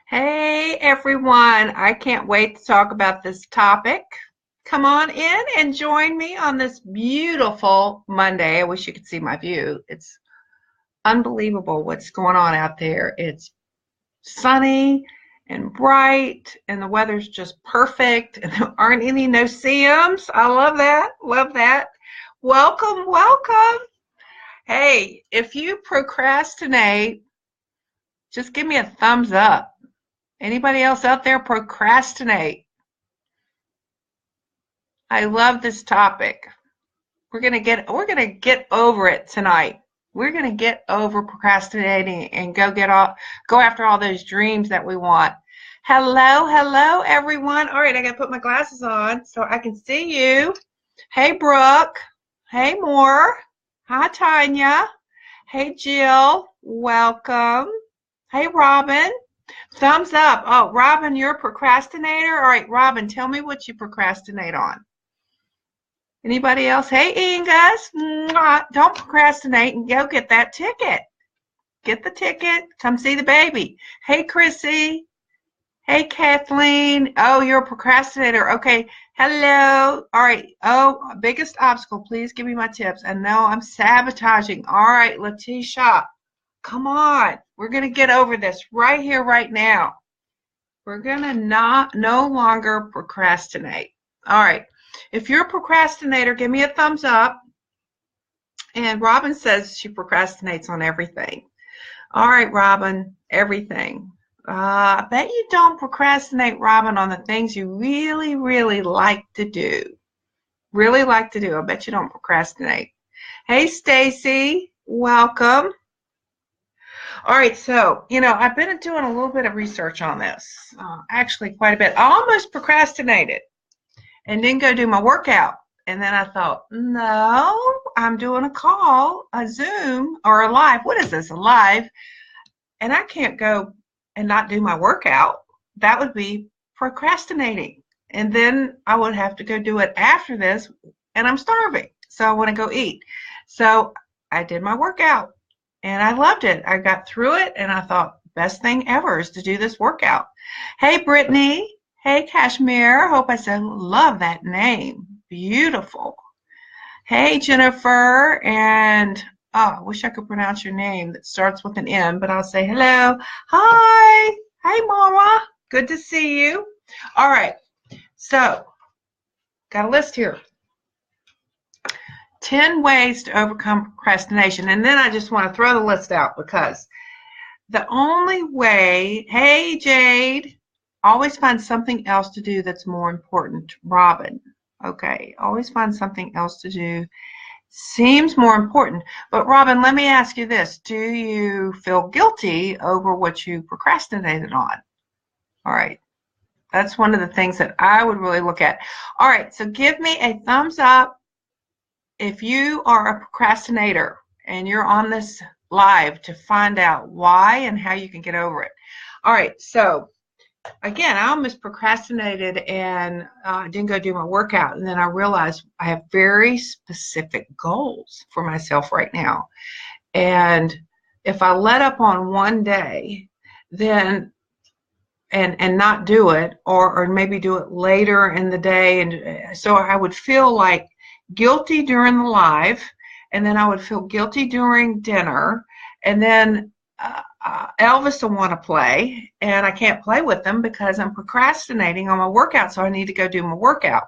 Hey everyone, I can't wait to talk about this topic. Come on in and join me on this beautiful Monday. I wish you could see my view. It's unbelievable what's going on out there. It's sunny and bright, and the weather's just perfect, and there aren't any no-see-ums. I love that. Love that. Welcome, welcome. Hey, if you procrastinate, just give me a thumbs up. Anybody else out there procrastinate? I love this topic. We're gonna get over it tonight. We're gonna get over procrastinating and go after all those dreams that we want. Hello, hello everyone. All right, I gotta put my glasses on so I can see you. Hey Brooke. Hey Moore. Hi Tanya. Hey Jill. Welcome. Hey Robin. Thumbs up. Oh, Robin, you're a procrastinator? All right, Robin, tell me what you procrastinate on. Anybody else? Hey, Ingus, don't procrastinate and go get that ticket. Get the ticket. Come see the baby. Hey, Chrissy. Hey, Kathleen. Oh, you're a procrastinator. Okay. Hello. All right. Oh, biggest obstacle. Please give me my tips. I know I'm sabotaging. All right, Letitia. Come on. We're going to get over this right here, right now. We're going to no longer procrastinate. All right. If you're a procrastinator, give me a thumbs up. And Robin says she procrastinates on everything. All right, Robin, everything. I bet you don't procrastinate, Robin, on the things you really, really like to do. Really like to do. I bet you don't procrastinate. Hey, Stacy, welcome. All right, so, I've been doing a little bit of research on this, actually quite a bit. I almost procrastinated and didn't go do my workout. And then I thought, no, I'm doing a call, a Zoom, or a live. What is this, a live? And I can't go and not do my workout. That would be procrastinating. And then I would have to go do it after this, and I'm starving. So I want to go eat. So I did my workout. And I loved it. I got through it, and I thought, best thing ever is to do this workout. Hey, Brittany. Hey, Kashmir. Hope I said love that name. Beautiful. Hey, Jennifer. And, I wish I could pronounce your name that starts with an M, but I'll say hello. Hi. Hey, Mama. Good to see you. All right. So, got a list here. 10 ways to overcome procrastination. And then I just want to throw the list out because the only way, hey, Jade, always find something else to do that's more important. Robin, okay, always find something else to do. Seems more important. But Robin, let me ask you this. Do you feel guilty over what you procrastinated on? All right. That's one of the things that I would really look at. All right, so give me a thumbs up if you are a procrastinator and you're on this live to find out why and how you can get over it. All right, so again, I almost procrastinated and didn't go do my workout. And then I realized I have very specific goals for myself right now. And if I let up on one day, then and not do it, or maybe do it later in the day, and so I would feel like guilty during the live, and then I would feel guilty during dinner, and then Elvis will want to play, and I can't play with them because I'm procrastinating on my workout, so I need to go do my workout.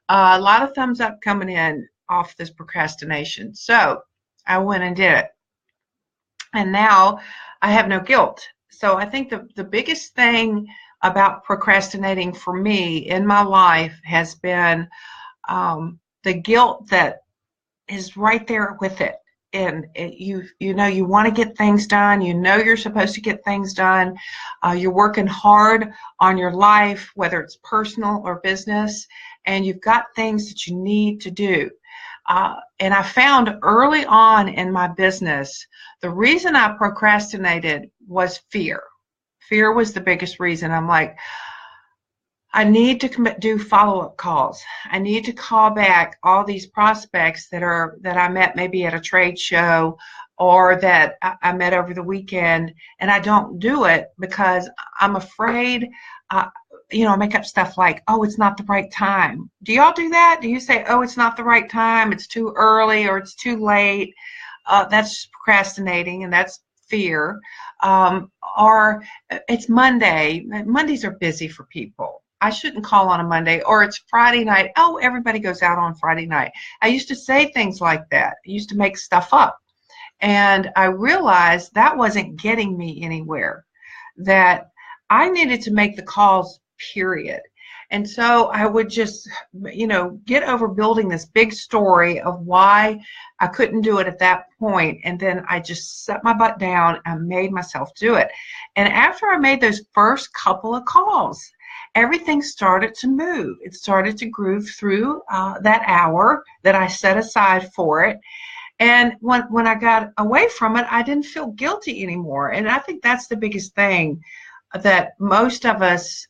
A lot of thumbs up coming in off this procrastination. So I went and did it, and now I have no guilt. So I think the biggest thing about procrastinating for me in my life has been the guilt that is right there with it. And you want to get things done. You're supposed to get things done. You're working hard on your life, whether it's personal or business, and you've got things that you need to do. And I found early on in my business, the reason I procrastinated was fear. Fear was the biggest reason. I'm like, I need to do follow-up calls. I need to call back all these prospects that I met maybe at a trade show or that I met over the weekend, and I don't do it because I'm afraid. I make up stuff like, oh, it's not the right time. Do y'all do that? Do you say, oh, it's not the right time, it's too early, or it's too late? That's procrastinating, and that's fear. Or it's Monday. Mondays are busy for people. I shouldn't call on a Monday. Or it's Friday night. Oh, everybody goes out on Friday night. I used to say things like that. I used to make stuff up. And I realized that wasn't getting me anywhere, that I needed to make the calls, period. And so I would just, get over building this big story of why I couldn't do it at that point. And then I just set my butt down and made myself do it. And after I made those first couple of calls, everything started to move. It started to groove through that hour that I set aside for it. And when I got away from it, I didn't feel guilty anymore. And I think that's the biggest thing, that most of us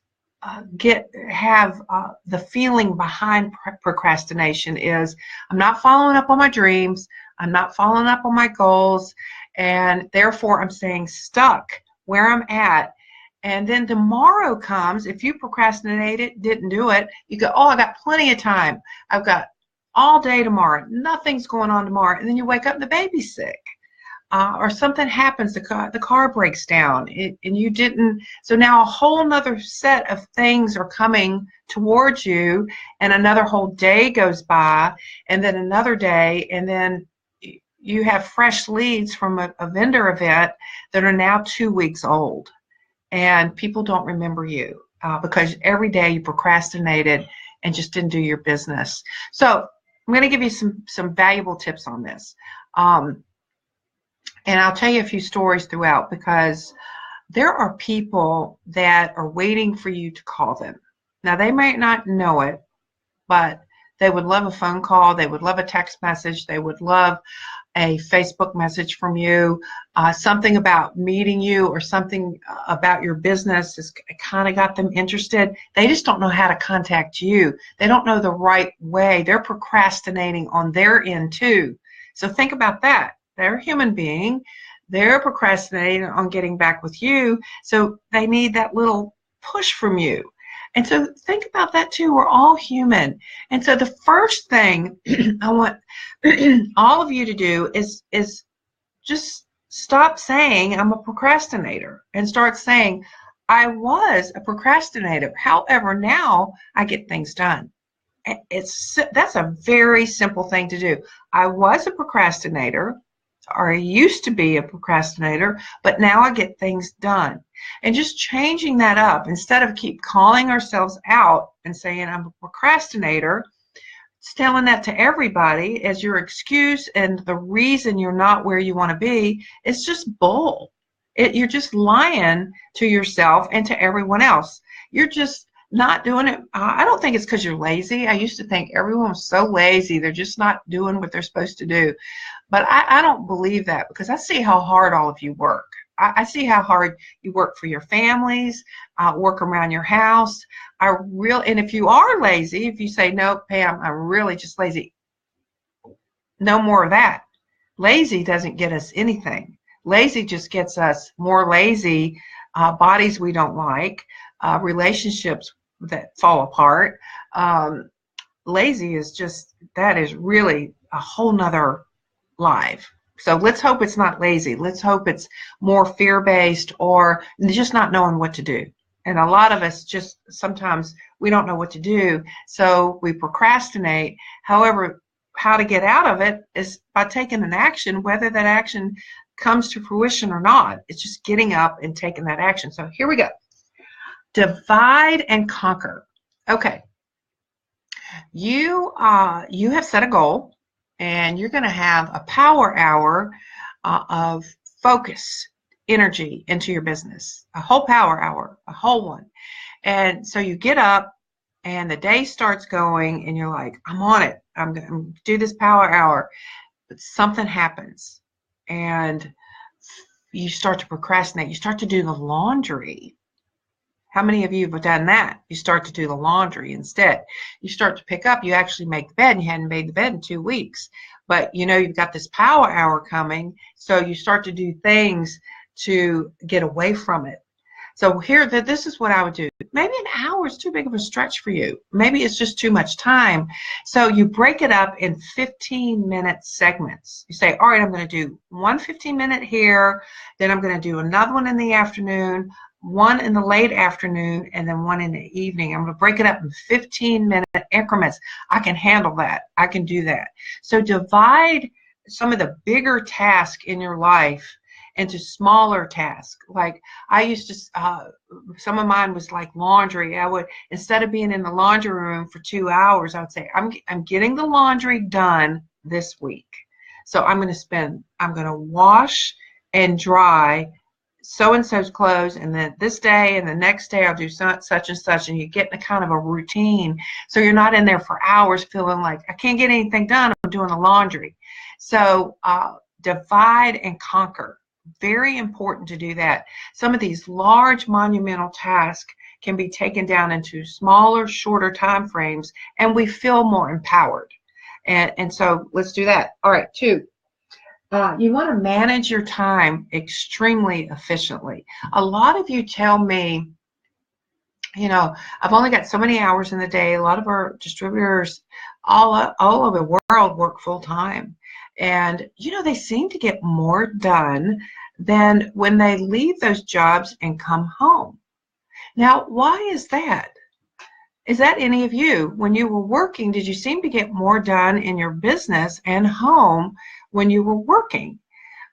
have the feeling behind procrastination is, I'm not following up on my dreams, I'm not following up on my goals, and therefore I'm staying stuck where I'm at. And then tomorrow comes, if you procrastinated, didn't do it, you go, oh, I got plenty of time, I've got all day tomorrow, nothing's going on tomorrow, and then you wake up and the baby's sick. Or something happens, the car breaks down, and you didn't. So now a whole nother set of things are coming towards you, and another whole day goes by, and then another day, and then you have fresh leads from a vendor event that are now 2 weeks old, and people don't remember you because every day you procrastinated and just didn't do your business. So I'm going to give you some valuable tips on this. And I'll tell you a few stories throughout, because there are people that are waiting for you to call them. Now, they might not know it, but they would love a phone call. They would love a text message. They would love a Facebook message from you, something about meeting you, or something about your business has kind of got them interested. They just don't know how to contact you. They don't know the right way. They're procrastinating on their end too. So think about that. They're a human being. They're procrastinating on getting back with you. So they need that little push from you. And so think about that too. We're all human. And so the first thing I want all of you to do is just stop saying I'm a procrastinator and start saying I was a procrastinator. However, now I get things done. That's a very simple thing to do. I was a procrastinator, or I used to be a procrastinator, but now I get things done. And just changing that up, instead of keep calling ourselves out and saying I'm a procrastinator, telling that to everybody as your excuse and the reason you're not where you want to be, is just bull. You're just lying to yourself and to everyone else. You're just not doing it. I don't think it's because you're lazy. I used to think everyone was so lazy, they're just not doing what they're supposed to do. But I don't believe that, because I see how hard all of you work. I see how hard you work for your families, work around your house. And if you are lazy, if you say, no, Pam, I'm really just lazy, no more of that. Lazy doesn't get us anything. Lazy just gets us more lazy, bodies we don't like, relationships that fall apart. Lazy is just, that is really a whole nother life. So let's hope it's not lazy. Let's hope it's more fear-based, or just not knowing what to do. And a lot of us just, sometimes we don't know what to do, so we procrastinate. However, how to get out of it is by taking an action, whether that action comes to fruition or not. It's just getting up and taking that action. So here we go. Divide and conquer. Okay. You have set a goal, and you're going to have a power hour of focus, energy into your business, a whole power hour, a whole one. And so you get up and the day starts going and you're like, I'm on it. I'm going to do this power hour. But something happens and you start to procrastinate. You start to do the laundry. How many of you have done that? You start to do the laundry instead. You start to pick up, you actually make the bed, and you hadn't made the bed in 2 weeks. But you know you've got this power hour coming, so you start to do things to get away from it. So here, this is what I would do. Maybe an hour is too big of a stretch for you. Maybe it's just too much time. So you break it up in 15-minute segments. You say, all right, I'm going to do one 15-minute here, then I'm going to do another one in the afternoon, one in the late afternoon, and then one in the evening. I'm going to break it up in 15-minute increments. I can handle that. I can do that. So divide some of the bigger tasks in your life into smaller tasks. Like I used to, some of mine was like laundry. I would, instead of being in the laundry room for 2 hours, I would say, I'm getting the laundry done this week. So I'm going to wash and dry so-and-so's clothes, and then this day and the next day I'll do such and such, and you get in a kind of a routine. So you're not in there for hours feeling like, I can't get anything done, I'm doing the laundry. So divide and conquer. Very important to do that. Some of these large monumental tasks can be taken down into smaller, shorter time frames, and we feel more empowered. And so let's do that. All right, 2. You want to manage your time extremely efficiently. A lot of you tell me, you know, I've only got so many hours in the day. A lot of our distributors all over the world work full time. And, you know, they seem to get more done than when they leave those jobs and come home. Now, why is that? Is that any of you? When you were working, did you seem to get more done in your business and home when you were working?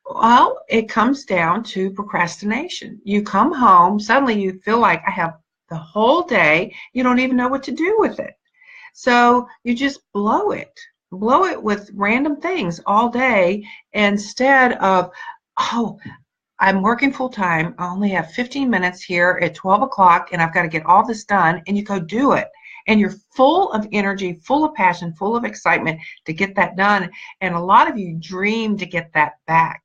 Well, it comes down to procrastination. You come home, suddenly you feel like I have the whole day, you don't even know what to do with it. So you just blow it with random things all day instead of, oh, I'm working full time. I only have 15 minutes here at 12 o'clock and I've got to get all this done, and you go do it. And you're full of energy, full of passion, full of excitement to get that done. And a lot of you dream to get that back.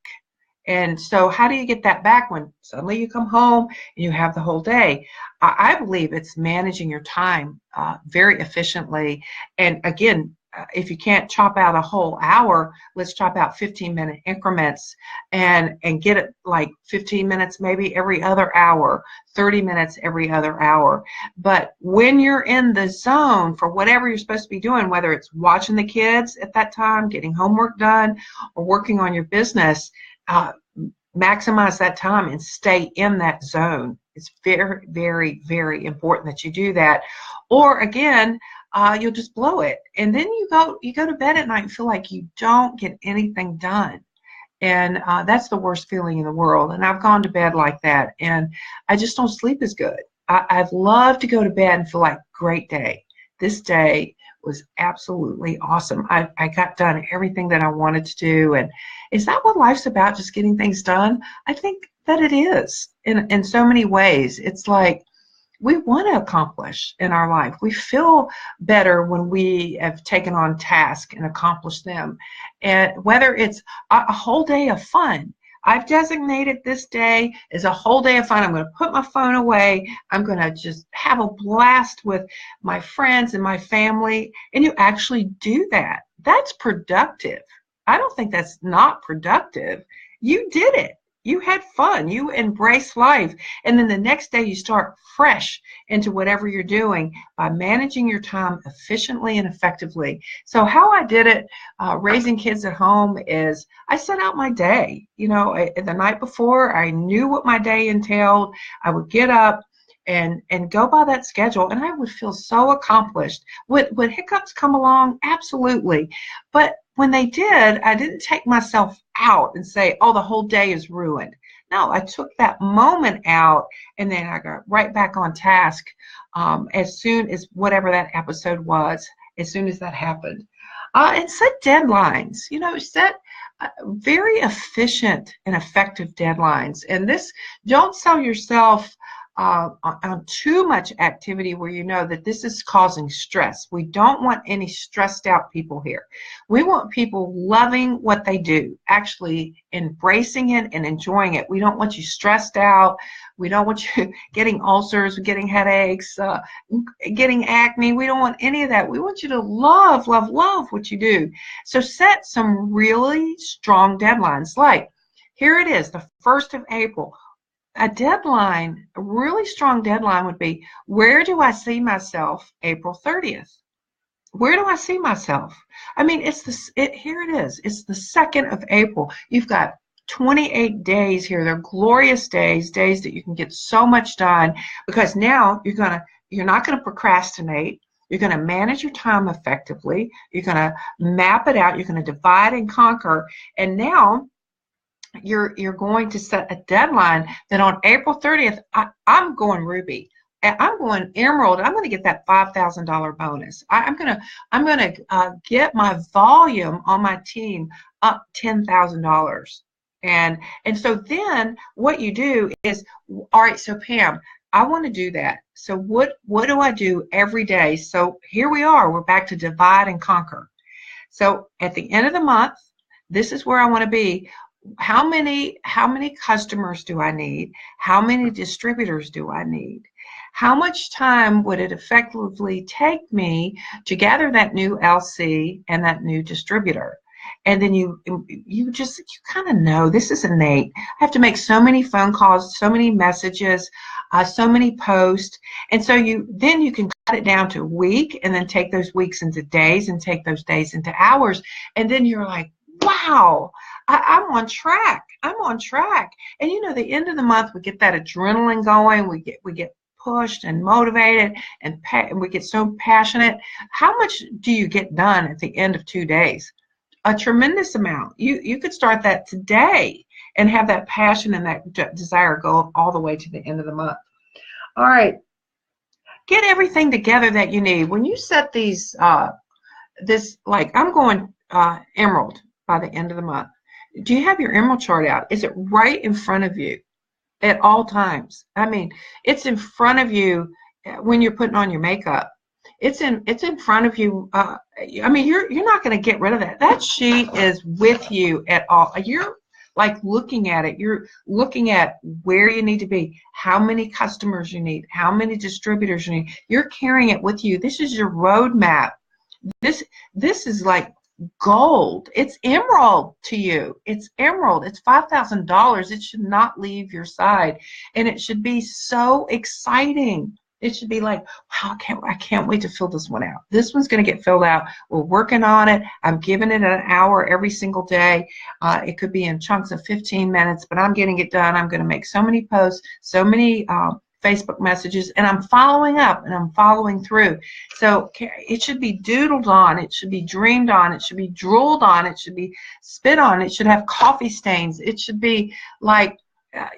And so how do you get that back when suddenly you come home and you have the whole day? I believe it's managing your time very efficiently. And again, if you can't chop out a whole hour, let's chop out 15-minute increments and get it like 15 minutes maybe every other hour, 30 minutes every other hour. But when you're in the zone for whatever you're supposed to be doing, whether it's watching the kids at that time, getting homework done, or working on your business, maximize that time and stay in that zone. It's very, very, very important that you do that. Or again, you'll just blow it, and then you go to bed at night and feel like you don't get anything done, and that's the worst feeling in the world. And I've gone to bed like that, and I just don't sleep as good. I've loved to go to bed and feel like, great day. This day was absolutely awesome. I got done everything that I wanted to do, and is that what life's about? Just getting things done? I think that it is in so many ways. It's like, we want to accomplish in our life. We feel better when we have taken on tasks and accomplished them. And whether it's a whole day of fun, I've designated this day as a whole day of fun. I'm going to put my phone away. I'm going to just have a blast with my friends and my family. And you actually do that. That's productive. I don't think that's not productive. You did it. You had fun. You embraced life. And then the next day you start fresh into whatever you're doing by managing your time efficiently and effectively. So how I did it raising kids at home is I set out my day. You know, the night before, I knew what my day entailed. I would get up and go by that schedule, and I would feel so accomplished. Would hiccups come along? Absolutely. But when they did, I didn't take myself out and say, oh, the whole day is ruined. No, I took that moment out, and then I got right back on task as soon as whatever that episode was, as soon as that happened. And set deadlines. You know, set very efficient and effective deadlines. And this, don't sell yourself on too much activity where you know that this is causing stress. We don't want any stressed out people here. We want people loving what they do, actually embracing it and enjoying it. We don't want you stressed out. We don't want you getting ulcers, getting headaches, getting acne. We don't want any of that. We want you to love, love, love what you do. So set some really strong deadlines. Like, here it is, the 1st of April. A deadline, a really strong deadline would be, where do I see myself April 30th? Where do I see myself? I mean, here it is. It's the 2nd of April. You've got 28 days here. They're glorious days that you can get so much done, because now you're not going to procrastinate. You're going to manage your time effectively. You're going to map it out. You're going to divide and conquer. And now you're going to set a deadline that on April 30th, I'm going ruby. I'm going emerald. I'm going to get that $5,000 bonus. I'm going to get my volume on my team up $10,000. And so then what you do is, all right, so Pam, I want to do that. So what do I do every day? So here we are. We're back to divide and conquer. So at the end of the month, this is where I want to be. How many customers do I need? How many distributors do I need? How much time would it effectively take me to gather that new LC and that new distributor? And then you kind of know, this is innate. I have to make so many phone calls, so many messages, so many posts. And so then you can cut it down to a week, and then take those weeks into days, and take those days into hours. And then you're like, wow, I'm on track. I'm on track. And the end of the month, we get that adrenaline going. We get pushed and motivated, and we get so passionate. How much do you get done at the end of 2 days? A tremendous amount. You could start that today and have that passion and that desire go all the way to the end of the month. All right. Get everything together that you need. When you set these, like I'm going emerald by the end of the month. Do you have your emerald chart out? Is it right in front of you at all times? I mean, it's in front of you when you're putting on your makeup. It's in front of you. I mean, you're not going to get rid of that. That sheet is with you at all. You're like looking at it. You're looking at where you need to be, how many customers you need, how many distributors you need. You're carrying it with you. This is your roadmap. This is like gold. It's emerald to you. It's emerald. It's $5,000. It should not leave your side, and it should be so exciting. It should be like, wow, I can't wait to fill this one out. This one's going to get filled out. We're working on it. I'm giving it an hour every single day. It could be in chunks of 15 minutes, but I'm getting it done. I'm going to make so many posts, so many Facebook messages, and I'm following up and I'm following through. So it should be doodled on. It should be dreamed on. It should be drooled on. It should be spit on. It should have coffee stains. It should be like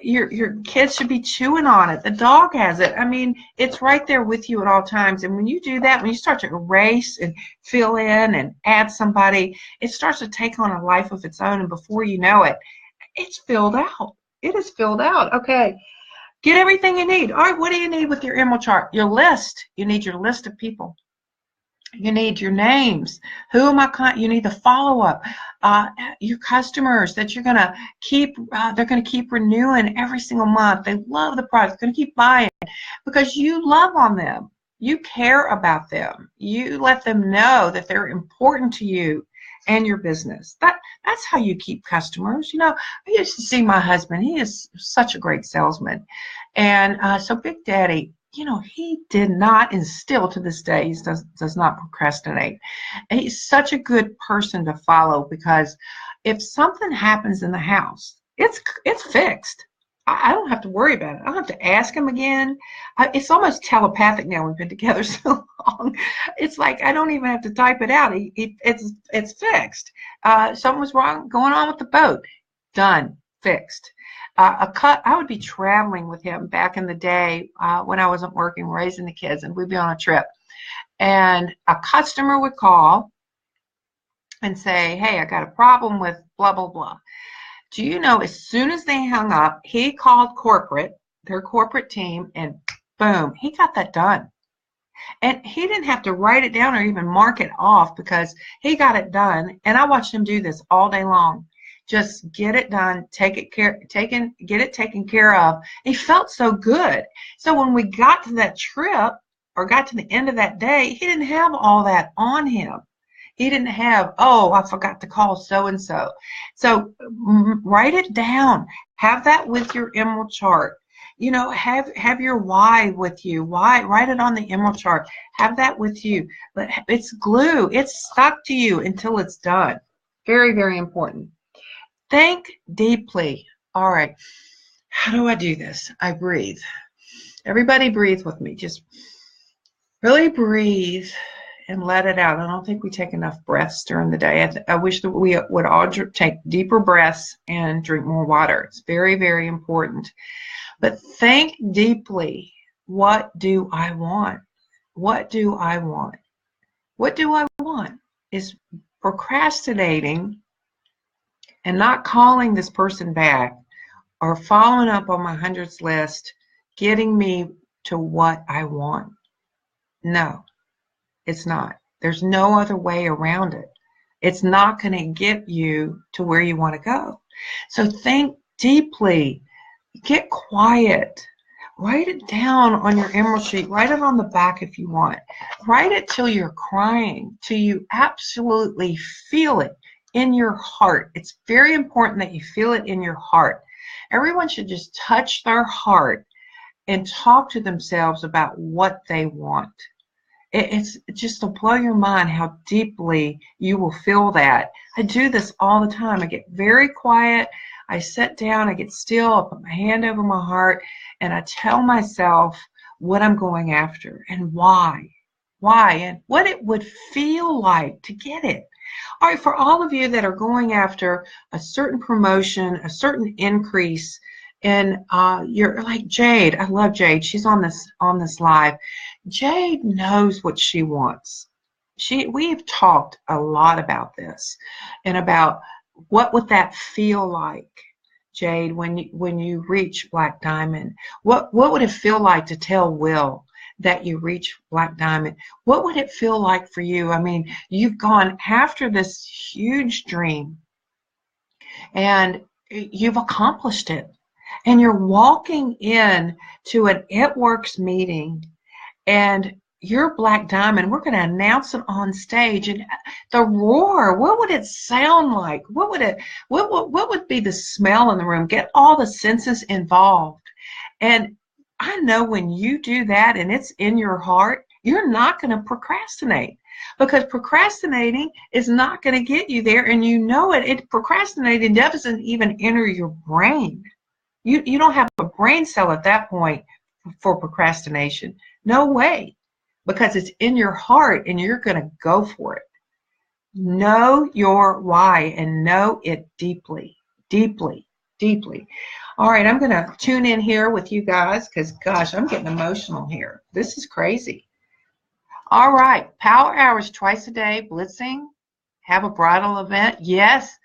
your kids should be chewing on it. The dog has it. I mean, it's right there with you at all times. And when you do that, when you start to erase and fill in and add somebody, it starts to take on a life of its own. And before you know it, it's filled out. It is filled out. Okay. Get everything you need. All right, what do you need with your emerald chart? Your list. You need your list of people. You need your names. Who am I? You need the follow-up. Your customers that you're going to keep, they're going to keep renewing every single month. They love the product. They're going to keep buying because you love on them. You care about them. You let them know that they're important to you and your business. That's how you keep customers. I used to see my husband. He is such a great salesman. And so Big Daddy, he did not, and still to this day, he does not procrastinate. And he's such a good person to follow, because if something happens in the house, it's fixed. I don't have to worry about it. I don't have to ask him again. It's almost telepathic now. We've been together so long. It's like I don't even have to type it out. It's fixed. Something was wrong going on with the boat. Done. Fixed. I would be traveling with him back in the day when I wasn't working, raising the kids, and we'd be on a trip. And a customer would call and say, hey, I got a problem with blah, blah, blah. Do you know, as soon as they hung up, he called corporate. their corporate team, and boom, he got that done. And he didn't have to write it down or even mark it off because he got it done. And I watched him do this all day long. Just get it done, get it taken care of. He felt so good. So when we got to that trip or got to the end of that day, he didn't have all that on him. He didn't have, oh, I forgot to call so-and-so. So write it down. Have that with your emerald chart. You know, have your why with you. Why? Write it on the emerald chart. Have that with you. But it's glue. It's stuck to you until it's done. Very, very important. Think deeply. All right. How do I do this? I breathe. Everybody breathe with me. Just really breathe and let it out. I don't think we take enough breaths during the day. I wish that we would all take deeper breaths and drink more water. It's very, very important. But think deeply. What do I want? What do I want? What do I want? Is procrastinating and not calling this person back or following up on my hundreds list getting me to what I want? No, it's not. There's no other way around it. It's not going to get you to where you want to go. So think deeply. Get quiet. Write it down on your emerald sheet. Write it on the back if you want. Write it till you're crying, till you absolutely feel it in your heart. It's very important that you feel it in your heart. Everyone should just touch their heart and talk to themselves about what they want. It's just to blow your mind how deeply you will feel that. I do this all the time. I get very quiet. I sit down, I get still, I put my hand over my heart, and I tell myself what I'm going after and why, and what it would feel like to get it. All right, for all of you that are going after a certain promotion, a certain increase, and you're like Jade. I love Jade. She's on this live. Jade knows what she wants. We've talked a lot about this and about what would that feel like, Jade, when you reach Black Diamond? What would it feel like to tell Will that you reach Black Diamond? What would it feel like for you? I mean, you've gone after this huge dream and you've accomplished it. And you're walking in to an It Works meeting and you're Black Diamond. We're going to announce it on stage, and the roar, what would it sound like? What would be the smell in the room? Get all the senses involved. And I know when you do that and it's in your heart, you're not going to procrastinate, because procrastinating is not going to get you there, and you know it. Procrastinating doesn't even enter your brain. You don't have a brain cell at that point for procrastination. No way. Because it's in your heart and you're going to go for it. Know your why and know it deeply, deeply, deeply. All right, I'm going to tune in here with you guys because, gosh, I'm getting emotional here. This is crazy. All right, power hours twice a day, blitzing, have a bridal event. Yes,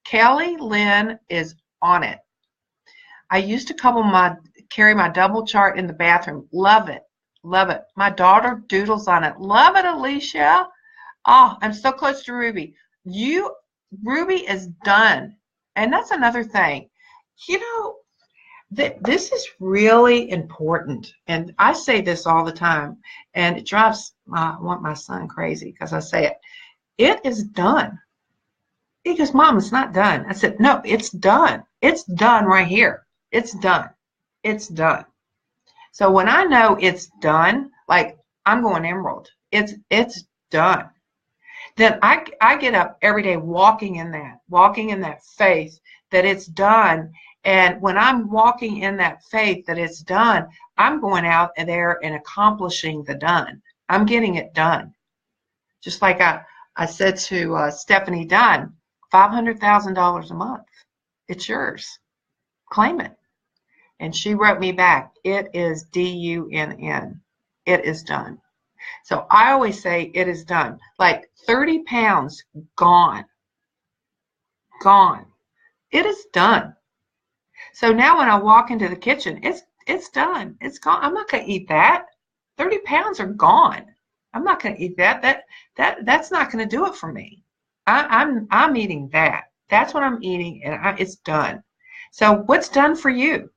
Kelly Lynn is on it. I used to carry my double chart in the bathroom. Love it. Love it. My daughter doodles on it. Love it, Alicia. Oh, I'm so close to Ruby. Ruby is done. And that's another thing. You know, this is really important. And I say this all the time. And it drives my son crazy because I say it. It is done. He goes, Mom, it's not done. I said, no, it's done. It's done right here. It's done. It's done. So when I know it's done, like I'm going emerald, it's done. Then I get up every day walking in that faith that it's done. And when I'm walking in that faith that it's done, I'm going out there and accomplishing the done. I'm getting it done. Just like I said to Stephanie Dunn, $500,000 a month. It's yours. Claim it. And she wrote me back, it is DUNN. It is done. So I always say it is done. Like 30 pounds gone. Gone. It is done. So now when I walk into the kitchen, it's It's done. It's gone. I'm not going to eat that. 30 pounds are gone. I'm not going to eat that. That's not going to do it for me. I'm eating that. That's what I'm eating, and it's done. So what's done for you?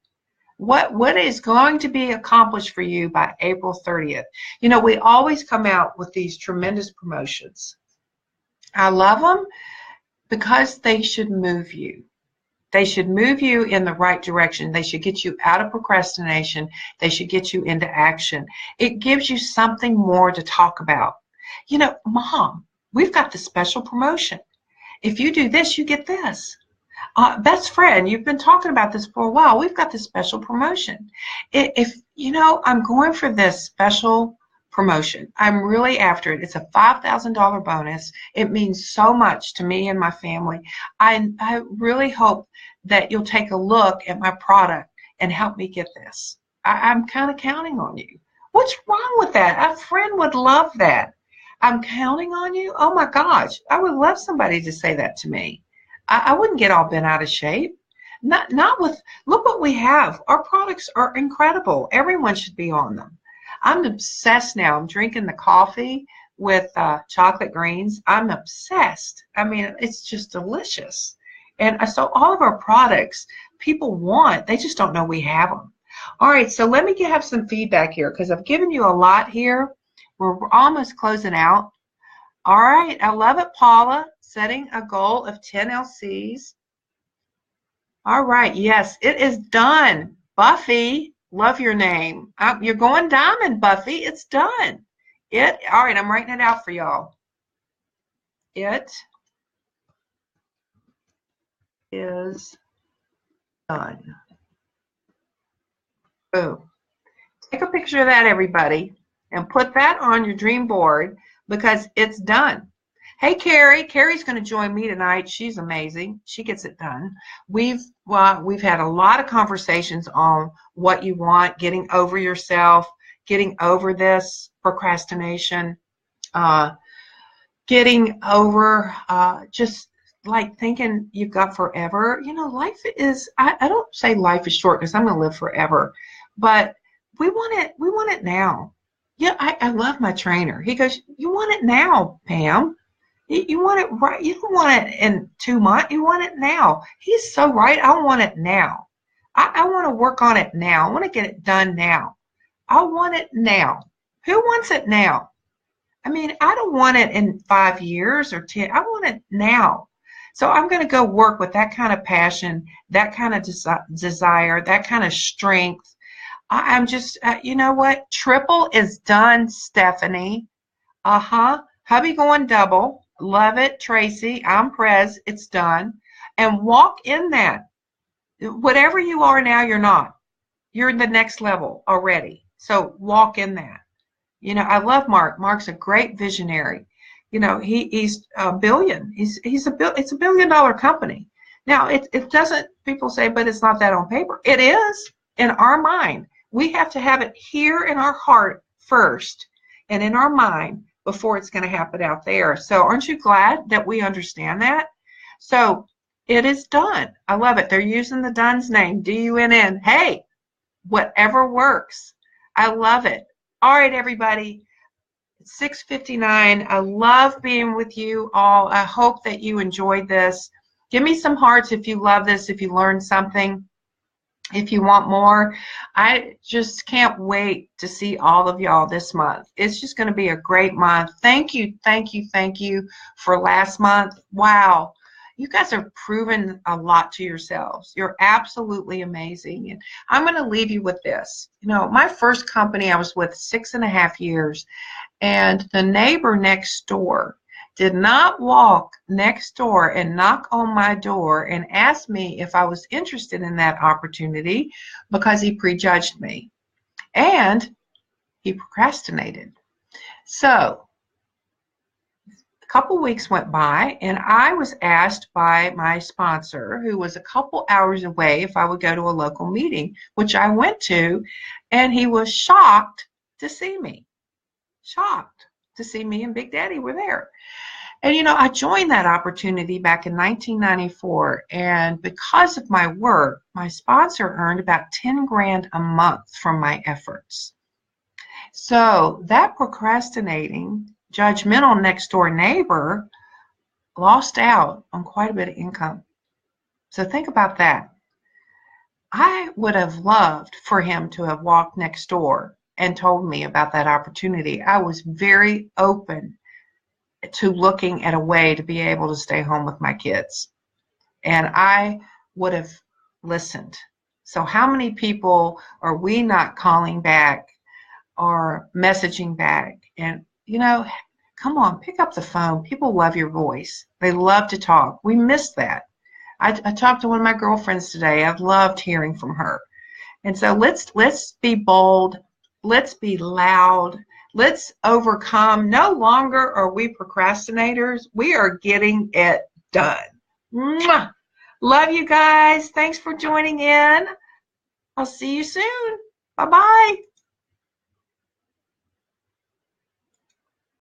What is going to be accomplished for you by April 30th? You know, we always come out with these tremendous promotions. I love them because they should move you. They should move you in the right direction. They should get you out of procrastination. They should get you into action. It gives you something more to talk about. You know, Mom, we've got the special promotion. If you do this, you get this. Best friend, you've been talking about this for a while. We've got this special promotion. If you know, I'm going for this special promotion. I'm really after it. It's a $5,000 bonus. It means so much to me and my family. I really hope that you'll take a look at my product and help me get this. I'm kind of counting on you. What's wrong with that? A friend would love that. I'm counting on you? Oh my gosh, I would love somebody to say that to me. I wouldn't get all bent out of shape. Not with, look what we have. Our products are incredible. Everyone should be on them. I'm obsessed now. I'm drinking the coffee with chocolate greens. I'm obsessed. I mean, it's just delicious. And so all of our products people want, they just don't know we have them. All right, so let me have some feedback here because I've given you a lot here. We're almost closing out. All right, I love it, Paula. Setting a goal of 10 LCs. All right, yes, it is done. Buffy, love your name. You're going diamond, Buffy. It's done. All right, I'm writing it out for y'all. It is done. Boom. Take a picture of that, everybody, and put that on your dream board because it's done. Hey, Carrie. Carrie's going to join me tonight. She's amazing. She gets it done. We've had a lot of conversations on what you want, getting over yourself, getting over this procrastination, getting over just like thinking you've got forever. You know, life is, I don't say life is short because I'm going to live forever, but we want it now. Yeah, I love my trainer. He goes, you want it now, Pam. You want it right. You don't want it in 2 months. You want it now. He's so right. I want it now. I want to work on it now. I want to get it done now. I want it now. Who wants it now? I mean, I don't want it in 5 years or 10. I want it now. So I'm going to go work with that kind of passion, that kind of desire, that kind of strength. I'm just, you know what? Triple is done, Stephanie. Hubby going double. Love it, Tracy. I'm Prez. It's done. And walk in that. Whatever you are now, you're not. You're in the next level already. So walk in that. You know, I love Mark. Mark's a great visionary. You know, he's a billion. It's a $1 billion company. Now, it doesn't, people say, but it's not that on paper. It is in our mind. We have to have it here in our heart first and in our mind before it's going to happen out there. So aren't you glad that we understand that? So it is done. I love it. They're using the Dunn's name, D-U-N-N. Hey, whatever works. I love it. All right, everybody. It's 6:59. I love being with you all. I hope that you enjoyed this. Give me some hearts if you love this, if you learned something. If you want more, I just can't wait to see all of y'all this month. It's just going to be a great month. Thank you, thank you, thank you for last month. Wow, you guys have proven a lot to yourselves. You're absolutely amazing. And I'm going to leave you with this. You know, my first company I was with 6.5 years, and the neighbor next door did not walk next door and knock on my door and ask me if I was interested in that opportunity because he prejudged me and he procrastinated. So a couple weeks went by and I was asked by my sponsor, who was a couple hours away, if I would go to a local meeting, which I went to, and he was shocked to see me. Shocked to see me and Big Daddy were there. And, I joined that opportunity back in 1994. And because of my work, my sponsor earned about 10 grand a month from my efforts. So that procrastinating, judgmental next door neighbor lost out on quite a bit of income. So think about that. I would have loved for him to have walked next door and told me about that opportunity. I was very open to looking at a way to be able to stay home with my kids. And I would have listened. So how many people are we not calling back or messaging back? And, come on, pick up the phone. People love your voice. They love to talk. We miss that. I talked to one of my girlfriends today. I've loved hearing from her. And so let's be bold. Let's be loud. Let's overcome. No longer are we procrastinators. We are getting it done. Mwah! Love you guys. Thanks for joining in. I'll see you soon. Bye-bye.